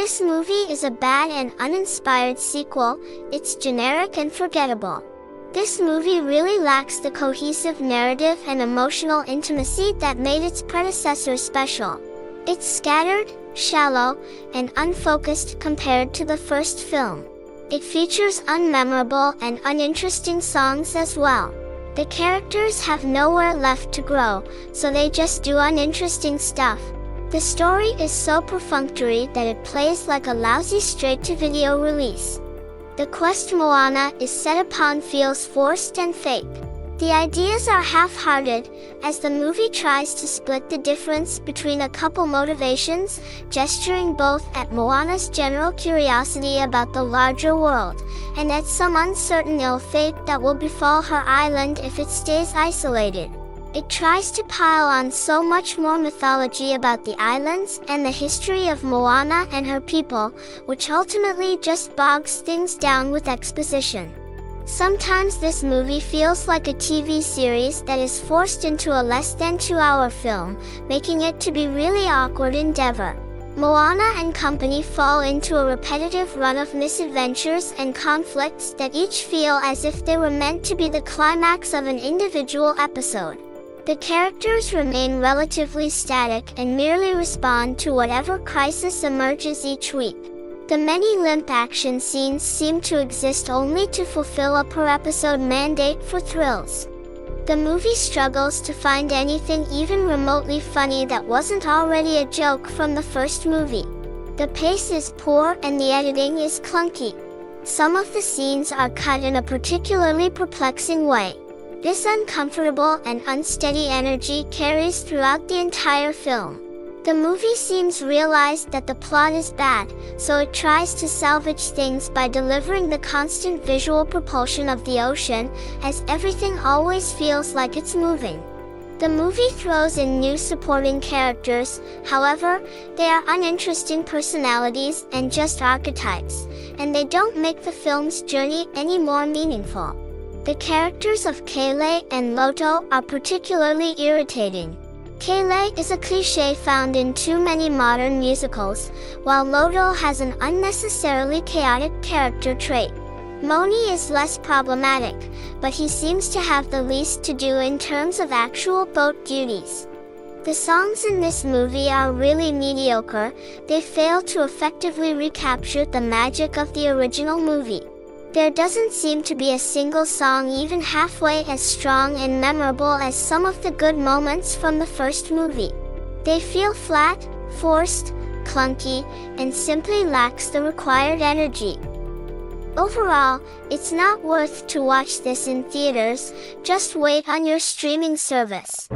this movie is a bad and uninspired sequel, it's generic and forgettable. This movie really lacks the cohesive narrative and emotional intimacy that made its predecessor special. It's scattered, shallow, and unfocused compared to the first film. It features unmemorable and uninteresting songs as well. The characters have nowhere left to grow, so they just do uninteresting stuff. The story is so perfunctory that it plays like a lousy straight-to-video release. The quest Moana is set upon feels forced and fake. The ideas are half-hearted, as the movie tries to split the difference between a couple motivations, gesturing both at Moana's general curiosity about the larger world, and at some uncertain ill fate that will befall her island if it stays isolated. It tries to pile on so much more mythology about the islands and the history of Moana and her people, which ultimately just bogs things down with exposition. Sometimes this movie feels like a TV series that is forced into a less than 2-hour film, making it to be really awkward endeavor. Moana and company fall into a repetitive run of misadventures and conflicts that each feel as if they were meant to be the climax of an individual episode. The characters remain relatively static and merely respond to whatever crisis emerges each week. The many limp action scenes seem to exist only to fulfill a per-episode mandate for thrills. The movie struggles to find anything even remotely funny that wasn't already a joke from the first movie. The pace is poor and the editing is clunky. Some of the scenes are cut in a particularly perplexing way. This uncomfortable and unsteady energy carries throughout the entire film. The movie seems realized that the plot is bad, so it tries to salvage things by delivering the constant visual propulsion of the ocean, as everything always feels like it's moving. The movie throws in new supporting characters, however, they are uninteresting personalities and just archetypes, and they don't make the film's journey any more meaningful. The characters of Kele and Loto are particularly irritating. Kele is a cliché found in too many modern musicals, while Loto has an unnecessarily chaotic character trait. Moni is less problematic, but he seems to have the least to do in terms of actual boat duties. The songs in this movie are really mediocre. They fail to effectively recapture the magic of the original movie. There doesn't seem to be a single song even halfway as strong and memorable as some of the good moments from the first movie. They feel flat, forced, clunky, and simply lacks the required energy. Overall, it's not worth to watch this in theaters. Just wait on your streaming service.